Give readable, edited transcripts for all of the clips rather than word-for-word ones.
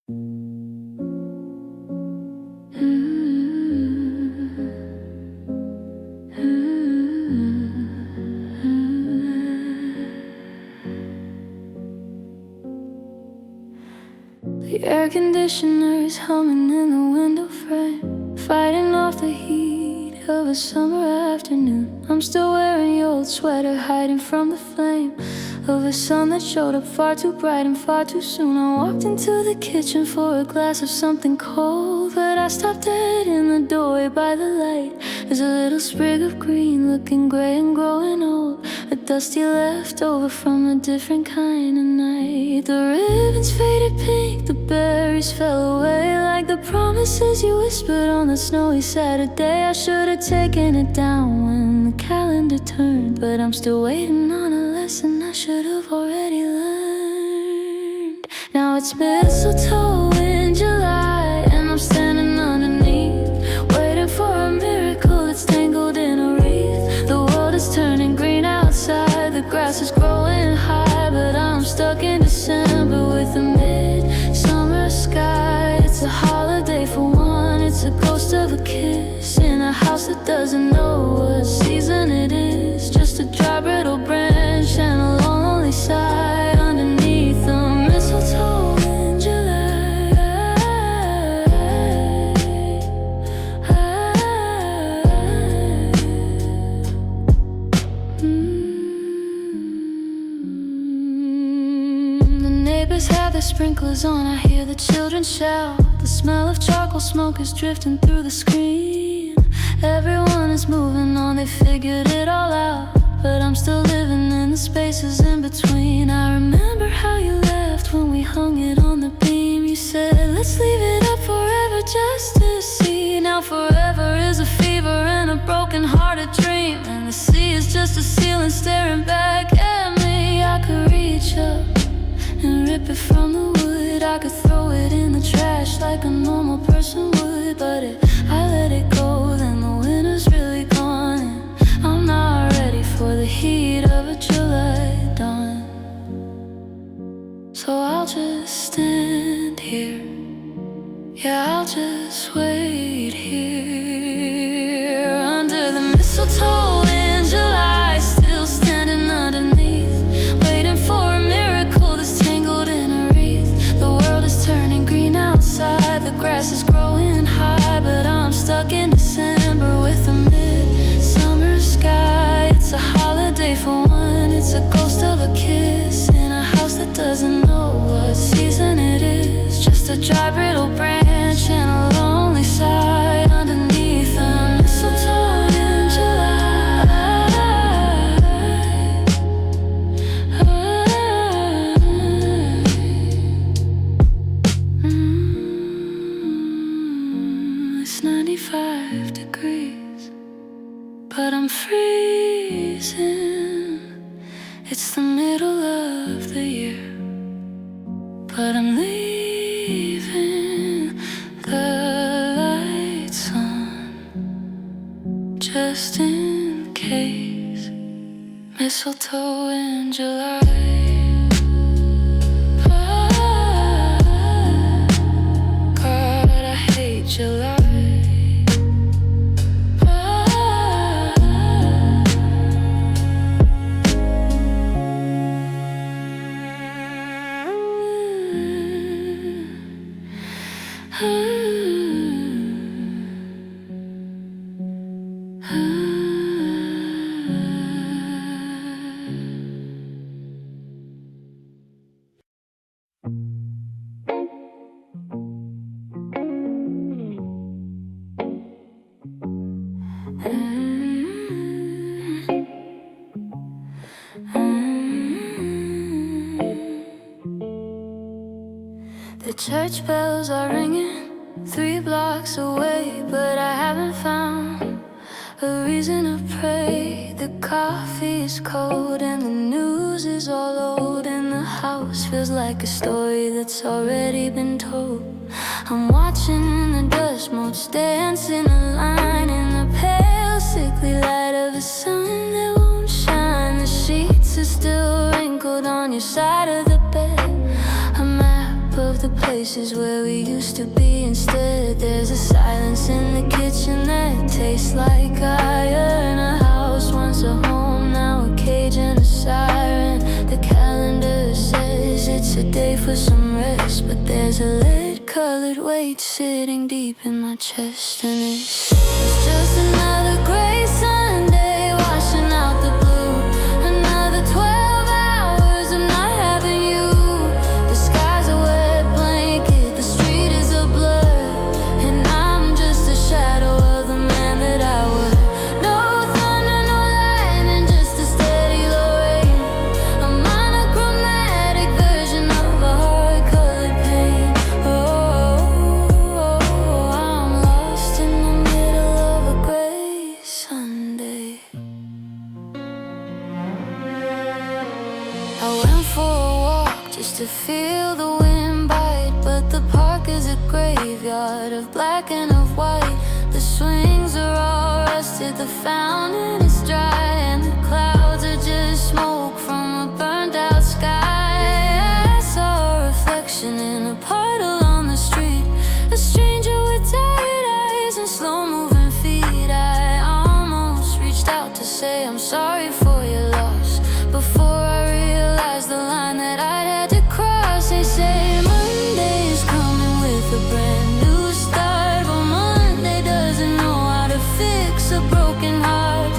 The air conditioner is humming in the window frame, fighting off the heat of a summer afternoon. I'm still wearing your old sweater, hiding from the flame of a sun that showed up far too bright and far too soon. I walked into the kitchen for a glass of something cold, but I stopped dead in the doorway by the light. There's a little sprig of green looking gray and growing old, a dusty leftover from a different kind of night. The ribbons faded pink, the berries fell away like the promises you whispered on the snowy Saturday. I should have taken it down when the calendar turned, but I'm still waiting on a lesson I should have already learned. Now it's mistletoe in July, and I'm standing underneath, waiting for a miracle that's tangled in a wreath. The world is turning green outside, the grass is growing high, but I'm stuck in December with a midsummer sky. It's a holiday for one, it's a ghost of a kiss in a house that doesn't know what season it is. Just a dry brittle branch and a lonely sigh underneath the mistletoe in July. The neighbors have their sprinklers on, I hear the children shout. The smell of charcoal smoke is drifting through the screen. Everyone is moving on, they figured it all out, but I'm still living in the spaces in between. I remember how you left when we hung it on the beam. You said, let's leave it up forever just to see. Now forever is a fever and a broken-hearted dream, and the sea is just a ceiling staring back at me. I could reach up and rip it from the wood, I could throw it in the trash like a normal person would, but if I let it go, then the winter's really gone, and I'm not ready for the heat of a July dawn. So I'll just stand here, yeah, I'll just wait here under the mistletoe in July, still standing underneath, waiting for a miracle that's tangled in a wreath. The world is turning green outside, the grass is growing high, but I'm stuck in December with a midsummer sky. It's a holiday for one, it's a ghost of a kiss in a house that doesn't know what season it is. Just a dry brittle branch and a lonely sigh underneath the mistletoe in July. It's 95 degrees, but I'm freezing. It's the middle of the year, but I'm leaving the lights on just in case. Mistletoe in July. God, I hate July. The church bells are ringing 3 blocks away, but I haven't found a reason to pray. The coffee is cold and the news is all old, and the house feels like a story that's already been told. I'm watching in the dust motes dance in a line in the pale sickly light of the sun that won't shine. The sheets are still wrinkled on your side of the bed, a map of the places where we used to be. Instead, there's a silence in the kitchen that tastes like iron. A house once a home, now a cage and a siren. The calendar says it's a day for some rest, but there's a lead-colored weight sitting deep in my chest. And it's just another gray Sunday, washing out the blue. Another 12 hours of not having you. The sky's a wet blanket, the street is a blur, and I'm just a shadow of the man that I was. No thunder, no lightning, just a steady low rain. A monochromatic version of a hard-colored pain. Oh, I'm lost in the middle of a gray Sunday. I went for a walk just to feel the wind bite, but the park is a graveyard of black and of white. The swings are all rusted, the fountain is dry, and the clouds are just smoke from a burned out sky. I saw a reflection in a puddle on the street, a stranger with tired eyes and slow moving feet. I almost reached out to say I'm sorry for your loss, before I realized the line that I'd had to cross. They say Monday is coming with a brand new start, but Monday doesn't know how to fix a broken heart.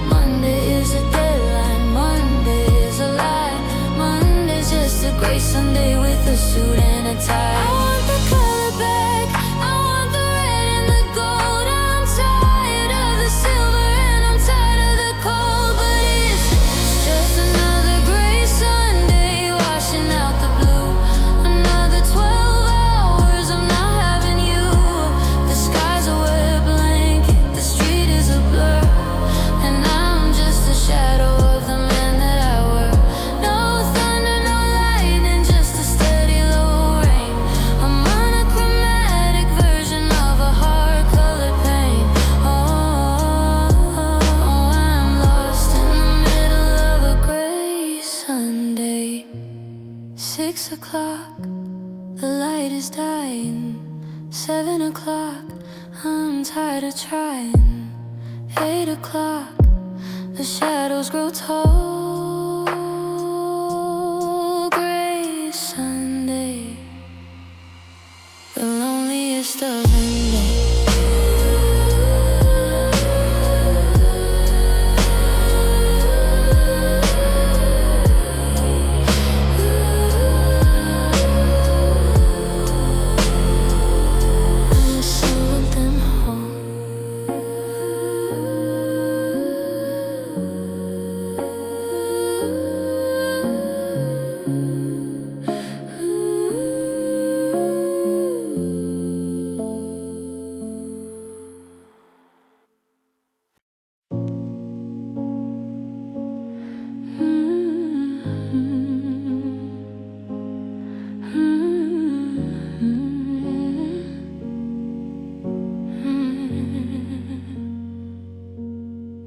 Monday is a deadline, Monday is a lie, Monday's just a gray Sunday with a suit and a tie. I want the color back, I want the red and the gold. I'm tired of the silver and I'm tired of the cold, but it's just another gray Sunday, washing out the blue. Another 12 hours of not having you. The sky's a wet blanket, the street is a blur, and I'm just a shadow of the man that I were. No thunder, no lightning, just a steady low rain. A monochromatic version of a hard-colored pain. Oh, I'm lost in the middle of a gray Sunday. 6 o'clock, the light is dying. 7 o'clock, I'm tired of trying. 8 o'clock, the shadows grow tall. Gray Sunday, the loneliest of Mondays. I sent them home.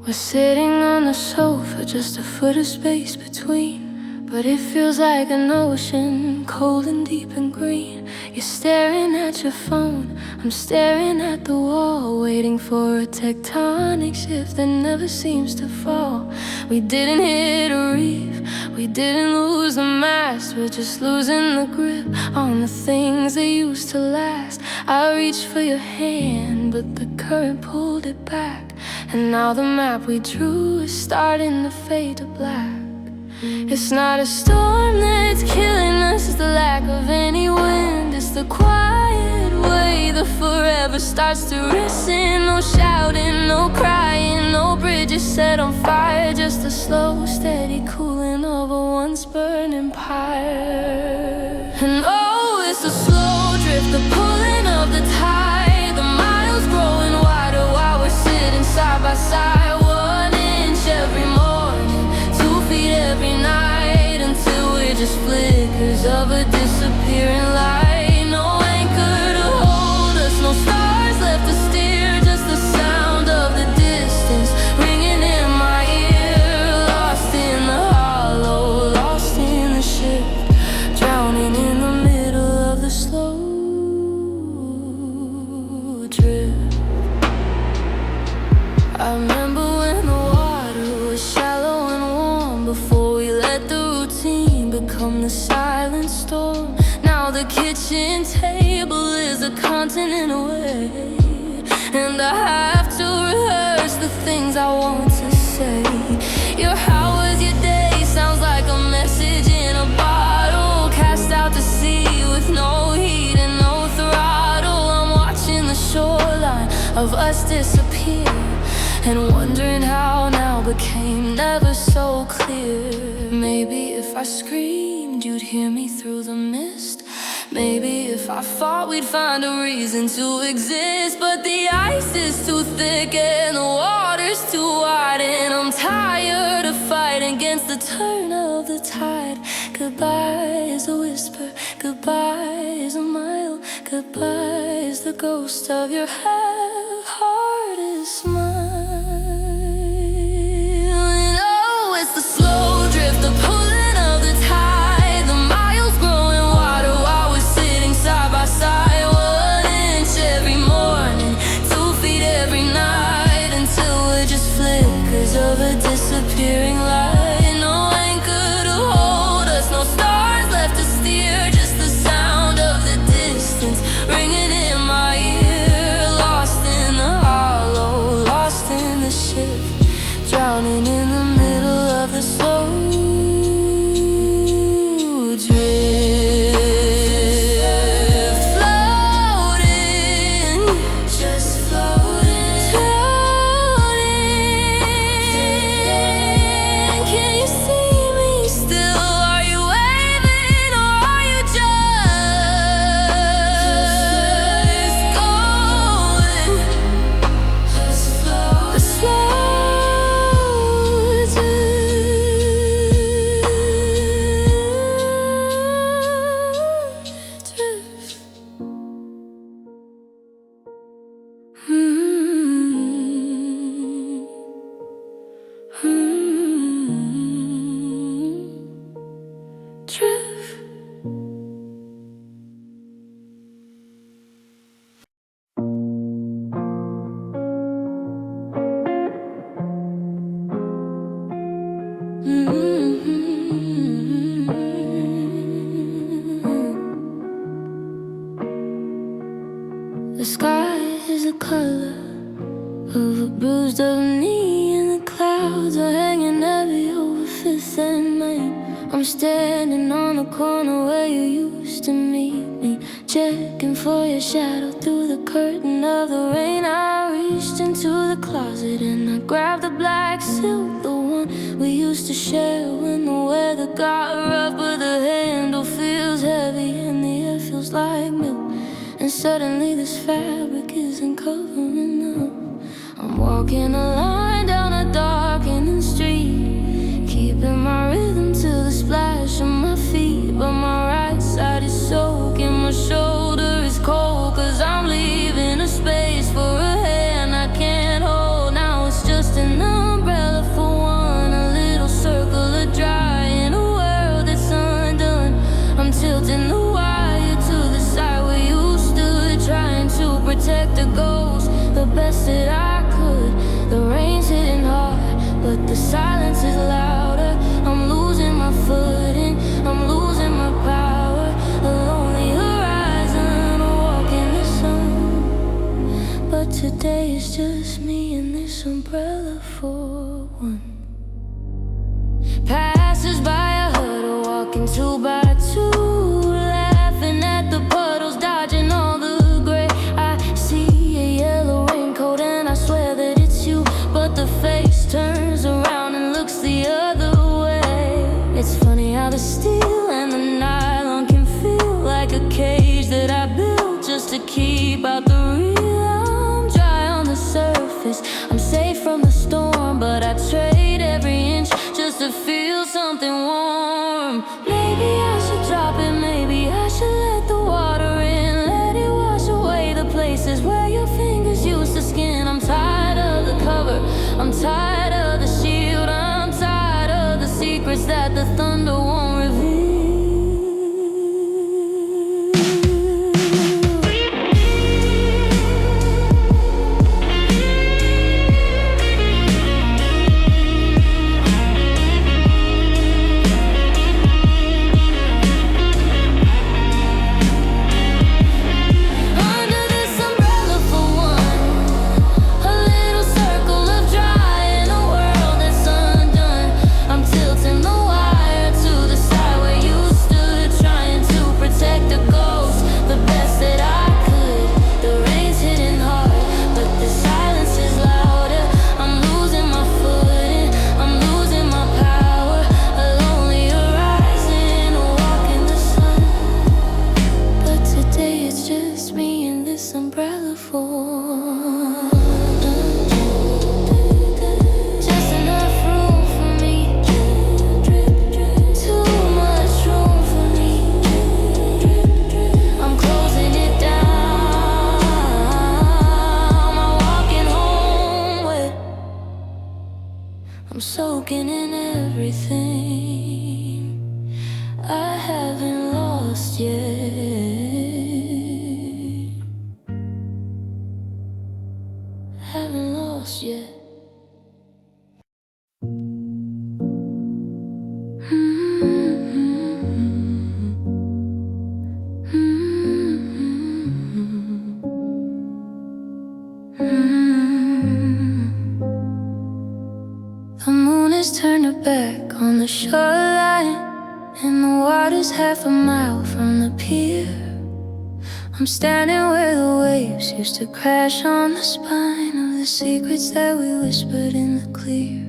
We're sitting on the sofa, just a foot of space between, but it feels like an ocean, cold and deep and green. You're staring at your phone, I'm staring at the wall, waiting for a tectonic shift that never seems to fall. We didn't hit a reef, we didn't lose the mast, we're just losing the grip on the things that used to last. I reached for your hand, but the current pulled it back, and now the map we drew is starting to fade to black. It's not a storm that's killing us, it's the lack of any wind. It's the quiet way the forever starts to listen. No shouting, no crying, no bridges set on fire, just a slow, steady cooling of a once burning pyre. And oh, it's the slow drift, the pulling of the tide, the miles growing wider while we're sitting side by side. 1 inch every morning, 2 feet every night, until we're just flickers of a disappearing light. No anchor to hold us, no stars left to steer, just the sound of the distance ringing in my ear. Lost in the hollow, lost in the shift, drowning in the middle of the slow remember when the water was shallow and warm, before we let the routine become the silent storm. Now the kitchen table is a continent away, and I have to rehearse the things I want to say. Your how was your day sounds like a message in a bottle, cast out to sea with no heat and no throttle. I'm watching the shoreline of us disappear, and wondering how now became never so clear. Maybe if I screamed, you'd hear me through the mist. Maybe if I fought, we'd find a reason to exist. But the ice is too thick and the water's too wide, and I'm tired of fighting against the turn of the tide. Goodbye is a whisper, goodbye is a mile, goodbye is the ghost of your hardest smile. Oh, it's the slow drift, the pulling of the tide, the miles growing water while we're sitting side by side. 1 inch every morning, 2 feet every night, until we're just flickers of a disappearing light. No anchor to hold us, no stars left to steer, just the sound of the distance ringing in my ear. Lost in the hollow, lost in the ship, drowning in the middle of the slow drift. Floating, just floating, floating. Can you see me still? Are you waving or are you just going? Just floating. The slow drift. Drift. The sky is the color of a bruised up knee, and the clouds are hanging heavy over Fifth and Main. I'm standing on the corner where you used to meet me, checking for your shadow through the curtain of the rain. I reached into the closet and I grabbed the black silk, the one we used to share when the weather got rough. But the handle feels heavy and the air feels like milk, and suddenly this fabric isn't covering up. I'm walking a line down a darkening street, keeping my rhythm to the splash of my feet. But my right side is soaking, my shoulder is cold, 'cause I'm leaving a space for a hand I can't hold. Now it's just an umbrella for one, a little circle of dry in a world that's undone. I'm tilting the wire to the side where you stood, trying to protect the ghost the best that I could. The rain's hitting hard, but the silence is louder. I'm losing my footing, I'm losing my power. A lonely horizon, a walk in the sun. But today is just me and this umbrella for one. Passers by a huddle, walking 2 by 2, laughing at the puddles, dodging all the gray. I see a yellow raincoat and I swear that it's you, but the face turns around and looks the other way. It's funny how the steel and the nylon can feel like a cage that I built just to keep out the real. I'm dry on the surface, I'm safe from the storm, but I trade every inch just to feel something warm. Maybe I should drop it, maybe I should let the water in, let it wash away the places where your fingers used to skin. I'm tired of the cover, I'm tired of the shield, I'm tired of the secrets that the thunder won't reveal. just half a mile from the pier. I'm standing where the waves used to crash on the spine of the secrets that we whispered in the clear.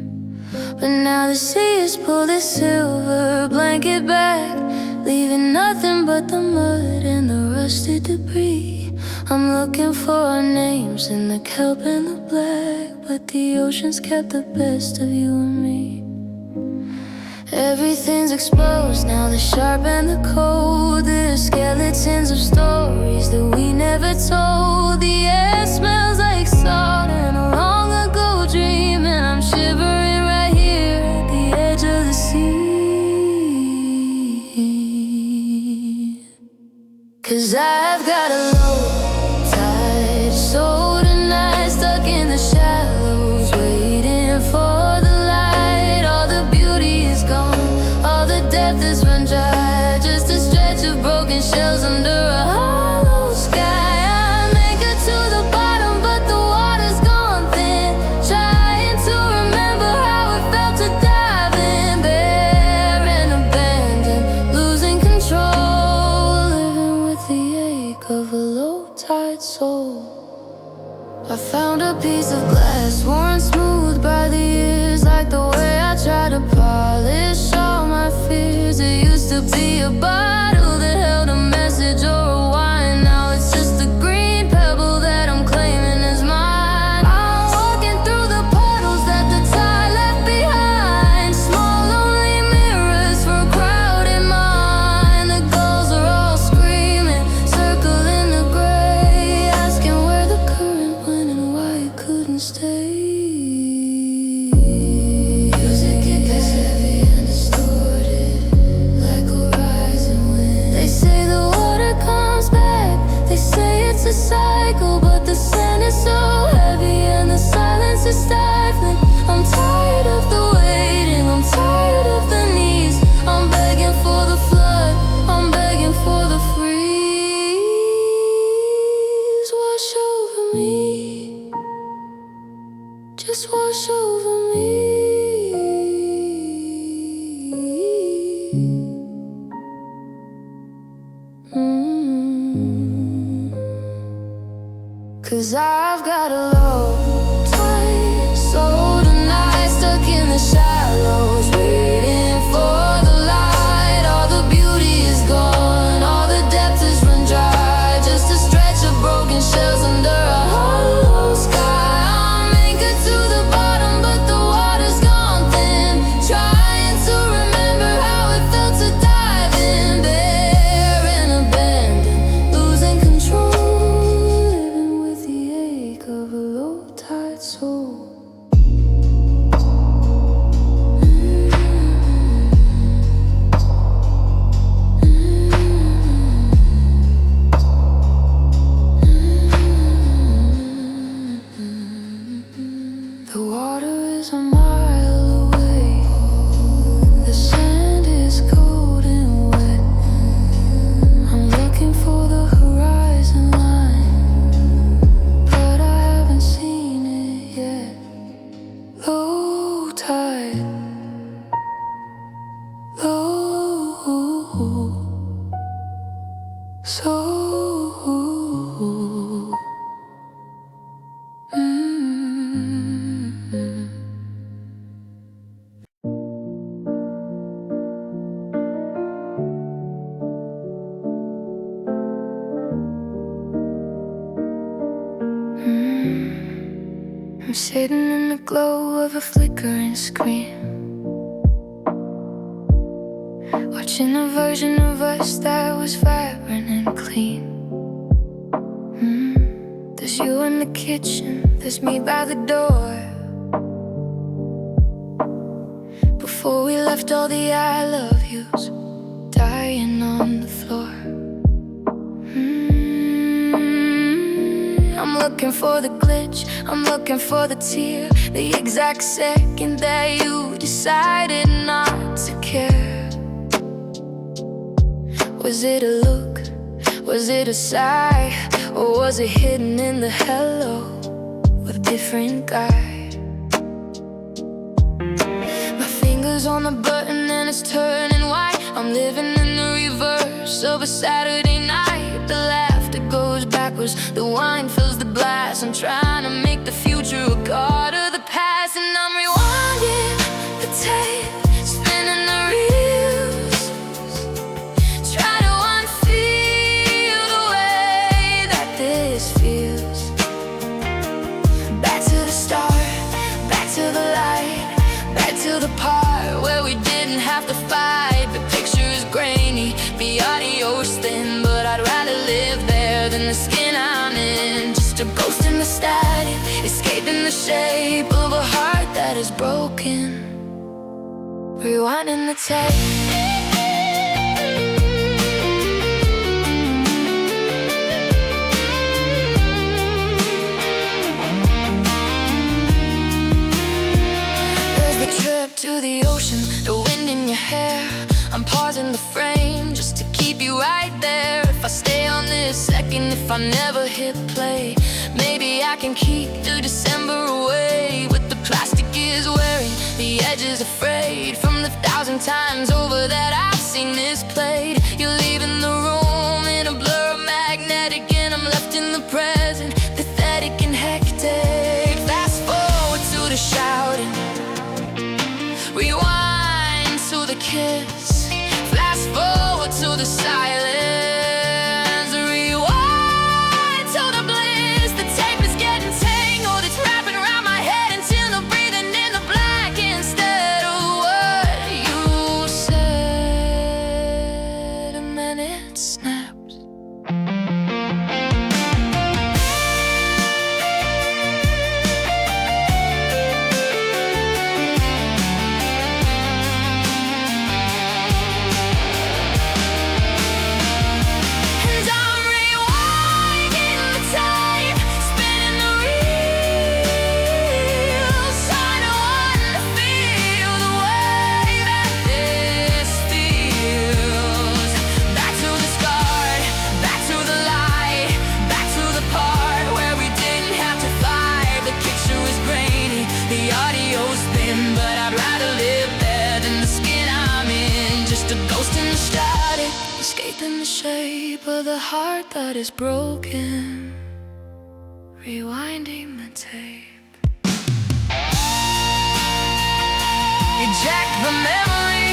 But now the sea has pulled its silver blanket back, leaving nothing but the mud and the rusted debris. I'm looking for our names in the kelp and the black, but the ocean's kept the best of you and me. Everything's exposed now, the sharp and the cold. There's skeletons of stories that we never told. The air smells like salt and a long ago dream, and I'm shivering right here at the edge of the sea. 'Cause I've got a low tide soul tonight, stuck in the shallows, waiting for the light. All the beauty is gone, all the depth is run dry, just a stretch of broken shells under a hollow sky. I'm anchored to the bottom, but the water's gone thin, trying to remember how it felt to dive in, bare and abandoned, losing control, living with the ache of a low-tide soul. I found a piece of glass worn smooth by the years, like the way I tried to polish all my fears. It used to be a bottle that held a message or a wine. Now it's just a green pebble that I'm claiming as mine. I'm walking through the puddles that the tide left behind, small lonely mirrors for a crowded mind. The gulls are all screaming, circling the gray, asking where the current went and why it couldn't stay. Music it gets heavy and distorted, like a rising wind. They say the water comes back, they say it's a cycle, but the sand is so heavy and the silence is stifling. I'm tired of the waiting, I'm tired of the knees. I'm begging for the flood, I'm begging for the freeze. Wash over me, just wash over me. Mm. 'Cause I've got a low tide soul tonight, stuck in the shallows, waiting for the light. All the beauty is gone, all the depth is run dry, just a stretch of broken shells under a hollow sky. I'm anchored to the bottom, but the water's gone thin, trying to remember how it felt to dive in, bare and abandoned, losing control, living with the ache of a low-tide soul. The water is a mile away, the sand is cold and wet. I'm looking for the horizon line, but I haven't seen it yet. Low tide, low soul. I'm sitting in the glow of a flickering screen, watching a version of us that was vibrant and clean. There's you in the kitchen, there's me by the door. Before we left, all the I love yous dying on the floor. I'm looking for the glitch, I'm looking for the tear, the exact second that you decided not to care. Was it a look? Was it a sigh? Or was it hidden in the hello with a different guy? My fingers on the button and it's turning white. I'm living in the reverse of a Saturday night. The laughter goes backwards, the wine fills the glass. I'm trying to make the future a part of the past, and I'm rewinding the tape, spinning the reels, try to unfeel the way that this feels. Back to the start, back to the light, back to the part where we didn't have to fight. The picture is grainy, the audio's thin, but I'd rather live there than the skin I'm in. Just a ghost in the static, escaping the shape of a heart that is broken. Rewinding the tape. To the ocean, the wind in your hair. I'm pausing the frame just to keep you right there. If I stay on this second, if I never hit play, maybe I can keep the December away. But the plastic is wearing, the edge is afraid. From the 1,000 times over that I've seen this played, you're leaving the room in a blur of magnetic, and I'm left in the present, pathetic and hectic. Fast forward to the shouting, rewind to the kiss, flash forward to the silence, rewind to the bliss. The tape is getting tangled, it's wrapping around my head until I'm breathing in the black instead of what you said, and then it snaps. Escaping the shape of the heart that is broken. Rewinding the tape. Eject the memory,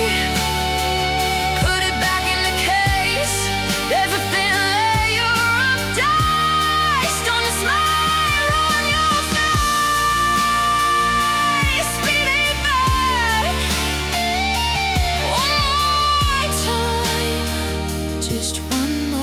put it back in the case. There's a thin layer of dust on the smile on your face. Speed it back one more time, just one more.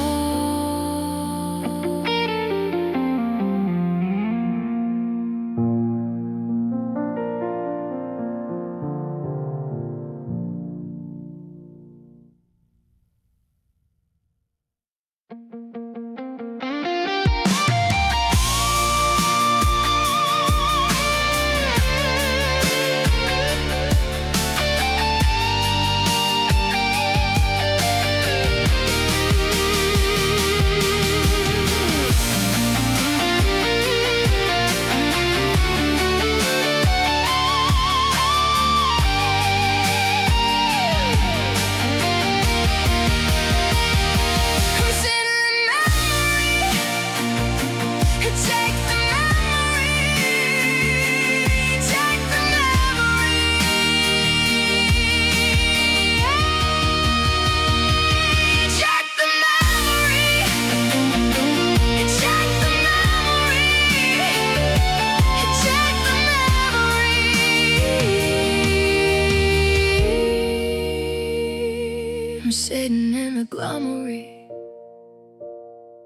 I'm sitting in the glomery,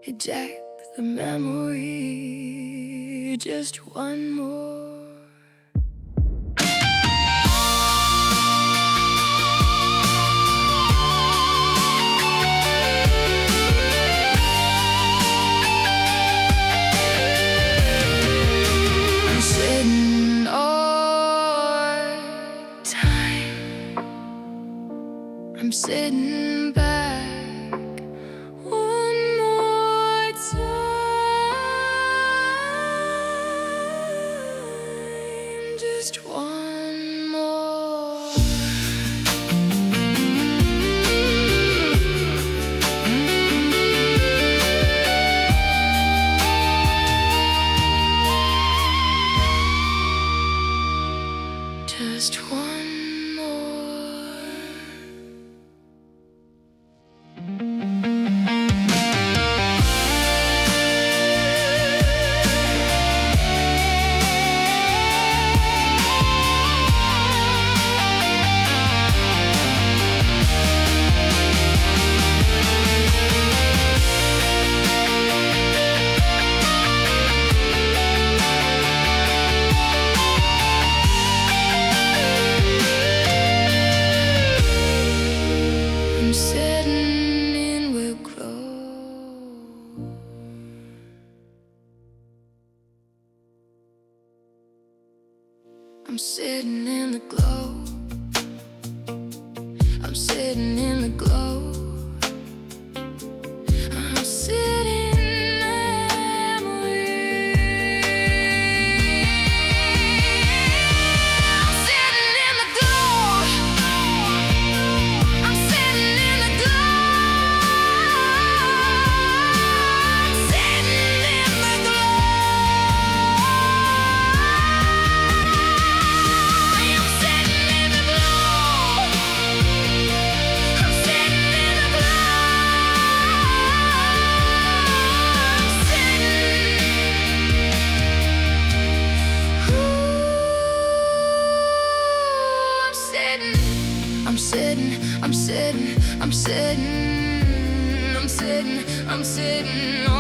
eject the memory, just one more. I'm sitting all time, I'm sitting back one more time, just one more. I'm sitting in the glow. I'm sitting in the glow. I'm sitting in memory. I'm sitting in the glow. I'm sitting in the glow. I'm sitting in the glow. I'm sitting in the glow. I'm sitting in the I'm sitting, I'm sitting, I'm sitting, I'm sitting, I'm sitting, oh.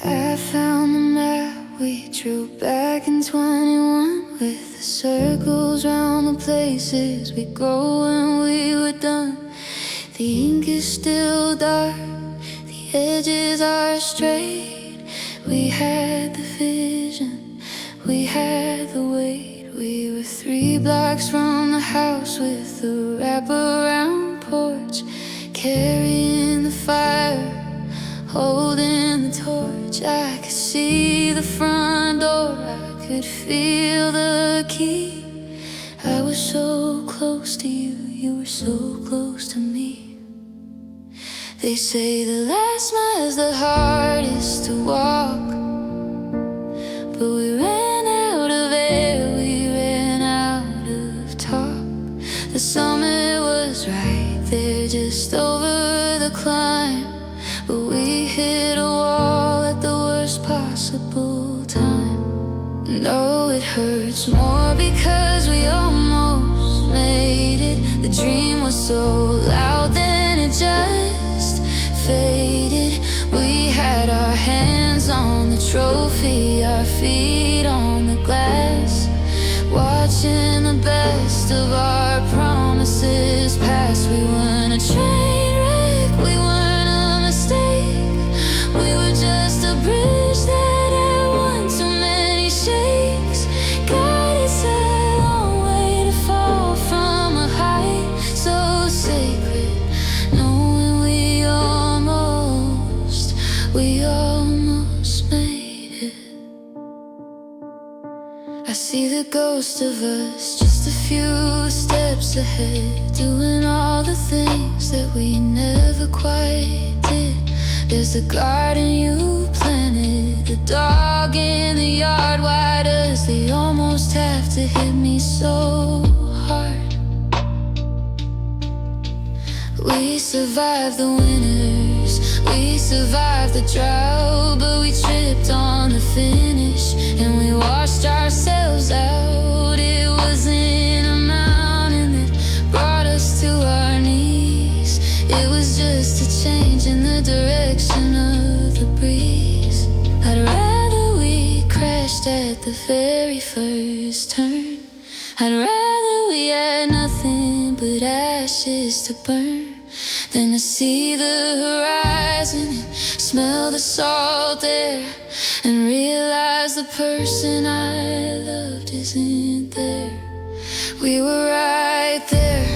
I found the map we drew back in 21, with the circles round the places we go when we were done. The ink is still dark, the edges are straight. We had the vision, we had the weight. We were 3 blocks from the house with the wraparound porch, carrying the fire, holding the torch. I could see the front door, I could feel the key. I was so close to you, you were so close to me. They say the last mile's the hardest to walk, but we ran out of air, we ran out of talk. The summit was right there, just over the climb, but we hit a wall at the worst possible time. No, it hurts more because we almost made it. The dream was so loud, then it just faded. We had our hands on the trophy, our feet on the glass, watching the best of our promises pass. We weren't a train wreck, we weren't a mistake. We were just a bridge that had one too many shakes. God, it's a long way to fall from a height so sacred, knowing we almost made it. I see the ghost of us just a few steps ahead, doing all the things that we never quite did. There's the garden you planted, the dog in the yard. Why does they almost have to hit me so hard? We survived the winters, we survived the drought, but we tripped on the finish and we washed ourselves out. It was in a mountain that brought us to our knees. It was just a change in the direction of the breeze. I'd rather we crashed at the very first turn. I'd rather we had nothing but ashes to burn than to see the horizon and smell the salt air and realize the person I loved isn't there. We were right there,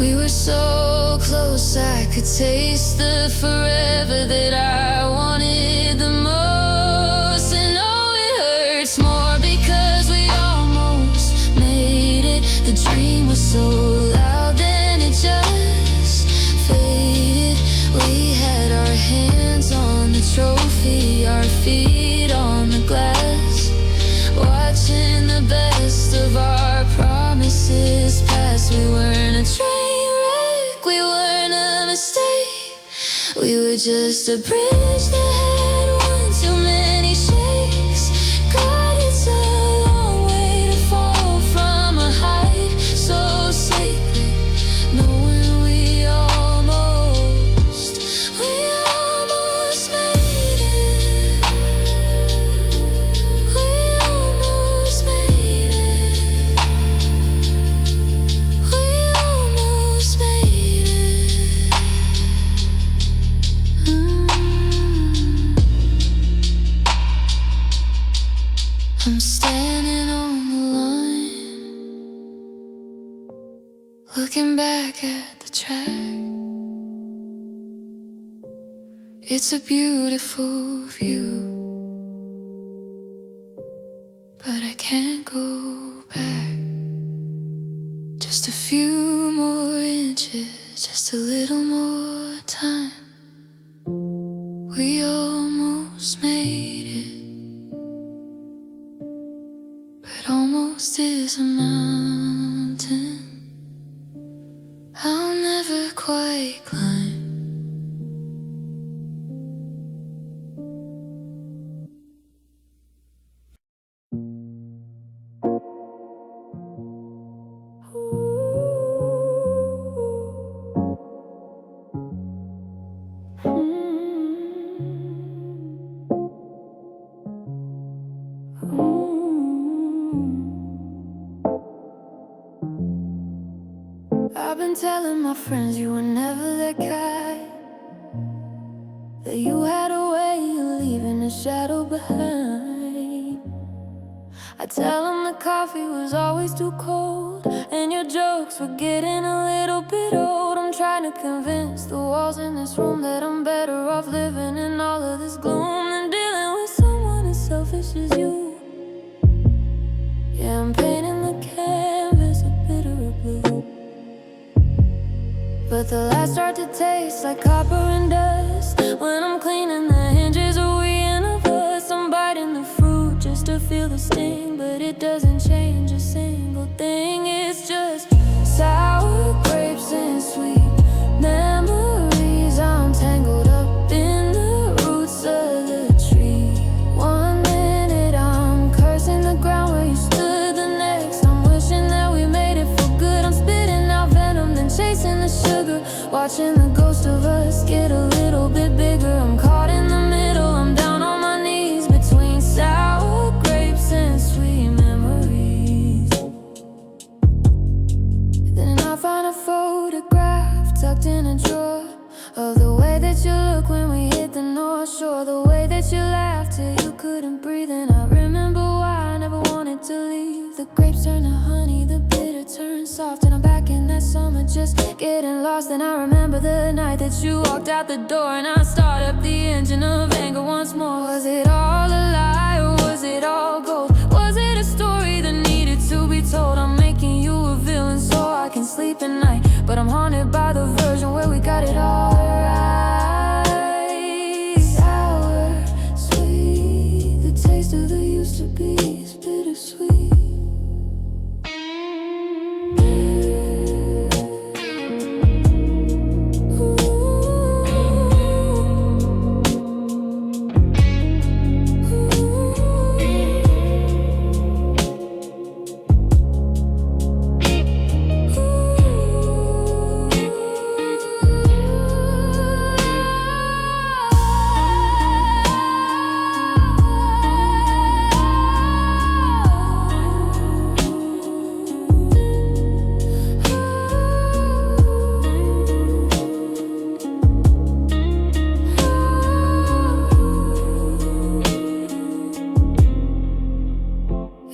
we were so close. I could taste the forever that I wanted the most. And oh, it hurts more because we almost made it. The dream was so loud, then it just faded. We had our hands on the trophy, our feet on the glass, watching the best of our promises pass. We weren't a train wreck, we weren't a mistake. We were just a bridge that had one too many shakes. God, it's a long way to fall from a height so I'm standing on the line, looking back at the track. It's a beautiful view, but I can't go back. Just a few more inches, just a little more time. We almost made it, but almost is a mountain I'll never quite climb. I've been telling my friends you were never that guy, that you had a way of leaving a shadow behind. I tell them the coffee was always too cold, and your jokes were getting a little bit old. I'm trying to convince the walls in this room that I'm better off living in all of this gloom than dealing with someone as selfish as you. Yeah, I'm painting the canvas a bitter blue, but the lights start to taste like copper and dust when I'm cleaning the hinges of we and of us. I'm biting the fruit just to feel the sting, but it doesn't change a single thing. It's just sour grapes and sweet memories. I'm tangled up in the roots of the tree. One minute I'm cursing the ground where you stood, the next I'm wishing that we made it for good. I'm spitting out venom, then chasing the sugar, watching the ghost of us get a little bit bigger. I'm caught in the middle, I'm down on my knees between sour grapes and sweet memories. Then I find a photograph tucked in a drawer of the way that you look when we hit the North Shore, the way that you laughed till you couldn't breathe. And I remember why I never wanted to leave. The grapes turn to honey, the bitter turns soft, and I'm back in that summer just getting lost. And I remember the night that you walked out the door, and I started up the engine of anger once more. Was it all a lie or was it all gold? Was it a story that needed to be told? I'm making you a villain so I can sleep at night, but I'm haunted by the version where we got it all right. Sour, sweet, the taste of the used to be is bittersweet.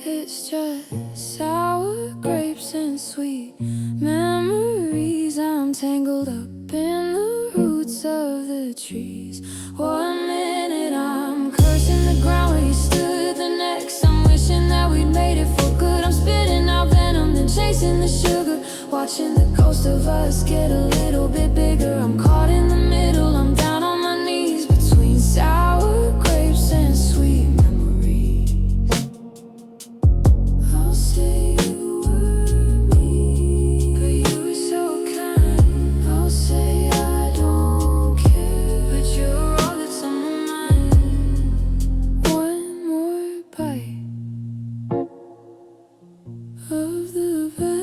It's just sour grapes and sweet memories. I'm tangled up in the roots of the trees. One minute I'm cursing the ground where you stood, the next I'm wishing that we'd made it for good. I'm spitting out venom, then chasing the sugar, watching the ghost of us get a little bit bigger. I'm caught in the middle, I'm down on my knees between sour grapes and sweet memories. I'll say you were me, but you were so kind. I'll say I don't care, but you're all that's on my mind. One more bite of the bite.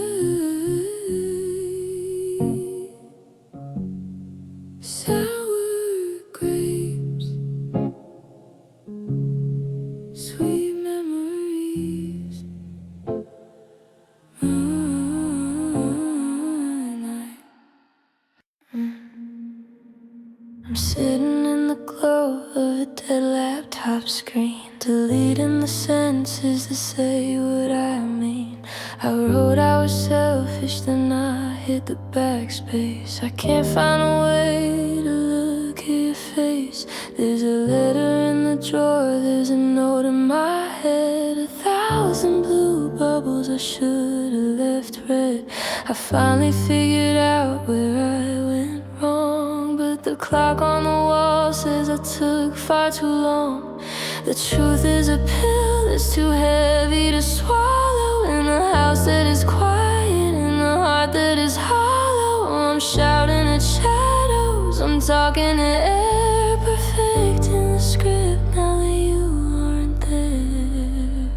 chances to say what I mean. I wrote I was selfish, then I hit the backspace. I can't find a way to look at your face. There's a letter in the drawer, there's a note in my head, 1,000 blue bubbles I should have left red. I finally figured out where I went wrong, but the clock on the wall says I took far too long. The truth is a pill that's too heavy to swallow, in a house that is quiet, in a heart that is hollow. I'm shouting at shadows, I'm talking to air, perfecting the script now that you aren't there.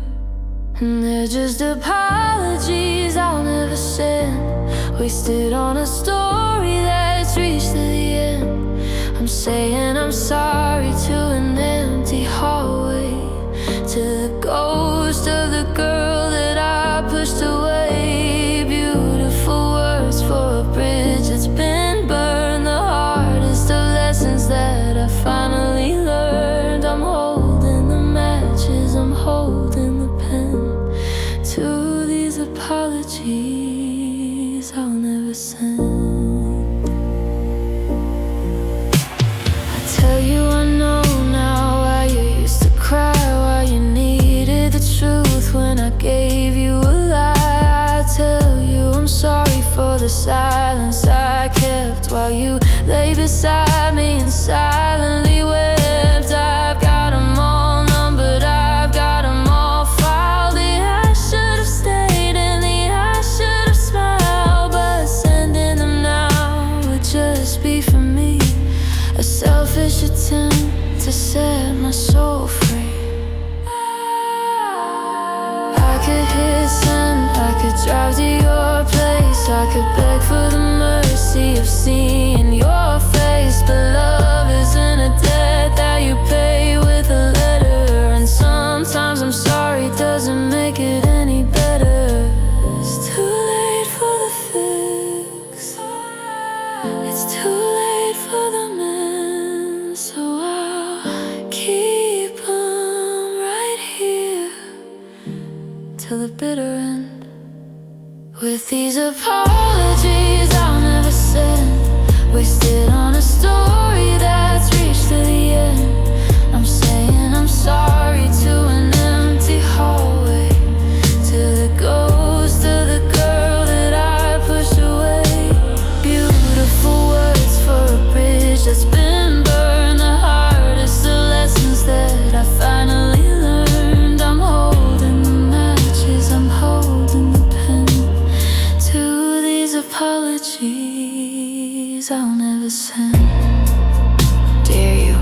And they're just apologies I'll never send, wasted on a story that's reached to the end. I'm saying I'm sorry to an empty hallway, to the ghost of the girl that I pushed away. Beautiful words for a bridge that's been burned, the hardest of lessons that I finally learned. I'm holding the matches, I'm holding the pen, to these apologies I'll never send. Tell you I know now why you used to cry, why you needed the truth when I gave you a lie. I tell you I'm sorry for the silence I kept while you lay beside me and silently wept. I've got them all numbered, I've got them all filed. The I should have stayed and the I should have smiled, but sending them now would just be for me, a selfish attempt to set my soul free. I could hit send, I could drive to your place, I could beg for the mercy of seeing your face. But love isn't a debt that you pay with a letter, and sometimes I'm sorry doesn't make it any better. It's too late for the fix, it's too late for the mend, so I'll keep 'em right here till the bitter end. With these apologies I'll never send, wasted on a story that's reached to the end. I'm saying I'm sorry to an empty hallway, to the ghost of the girl that I pushed away. Beautiful words for a bridge that's been burned, the hardest of lessons that I finally learned. I'm holding the matches, I'm holding the pen, to these apologies I'll never send. Dare you?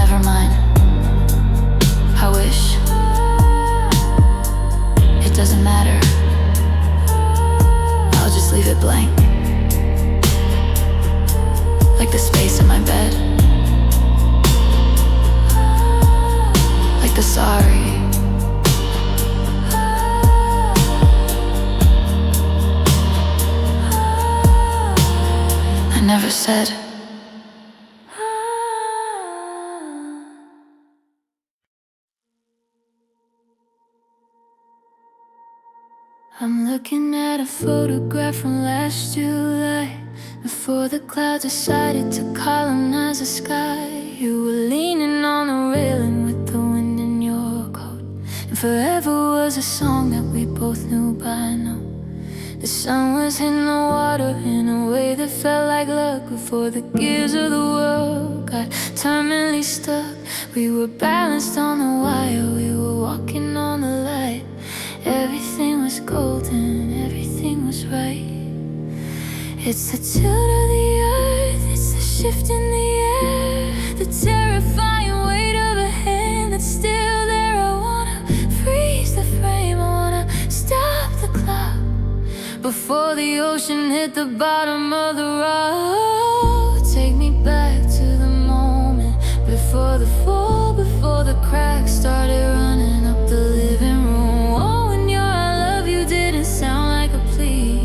Never mind. I wish. It doesn't matter, I'll just leave it blank, like the space in my bed, like the sorry. I never said. I'm looking at a photograph from last July, before the clouds decided to colonize the sky. You were leaning on the railing with the wind in your coat, and forever was a song that we both knew by now. The sun was hitting the water in a way that felt like luck, before the gears of the world got terminally stuck. We were balanced on the wire, we were walking on the light. Everything was golden, everything was right. It's the tilt of the earth, it's the shift in the air, the terrifying weight of a hand that's still there. I wanna freeze the frame, I wanna stop the clock before the ocean hit the bottom of the rock. Take me back to the moment before the fall, before the cracks started running up the living room. Oh, when your I love you didn't sound like a plea,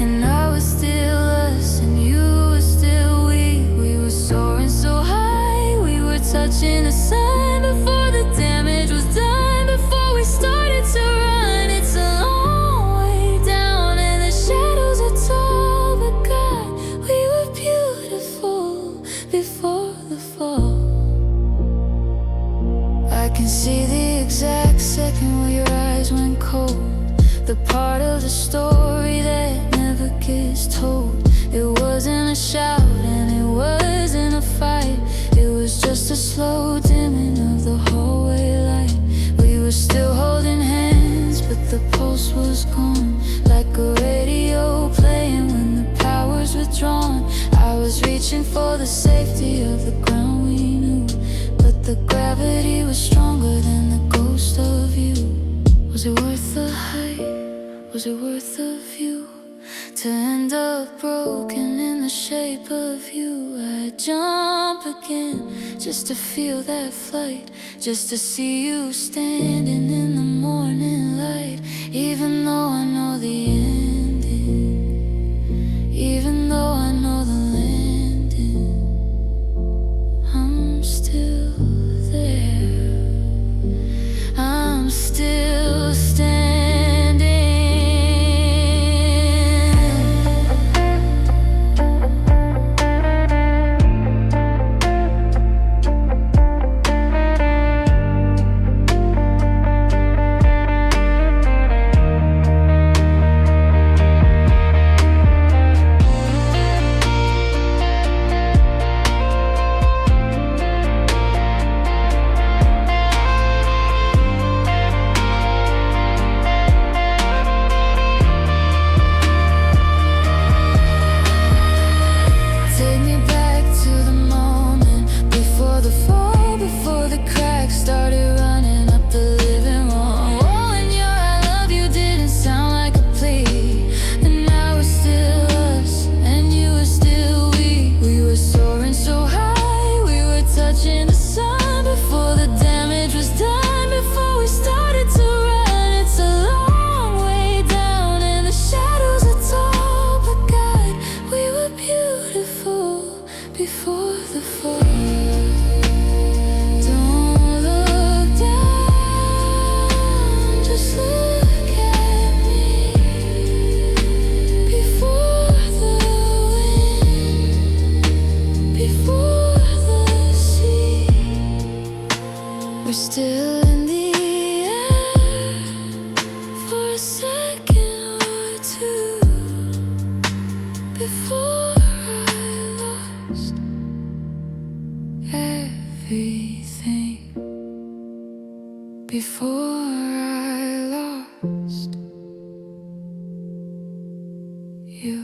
and I was still us and you were still we. We were soaring so high, we were touching the sun before the damage was done, before exact second where your eyes went cold, the part of the story that never gets told. It wasn't a shout and it wasn't a fight, it was just a slow dimming of the hallway light. We were still holding hands, but the pulse was gone, like a radio playing when the power's withdrawn. I was reaching for the safety of the ground we knew, but the gravity was stronger than the ghost of you. Was it worth the hype? Was it worth the view? To end up broken in the shape of you? I'd jump again just to feel that flight, just to see you standing in the morning light. Even though I know the ending, even though I know the landing, I'm still there, I'm still standing. Before the fall, don't look down, just look at me. Before the wind, before the sea, we're still in the air for a second or two. Before everything, before I lost you.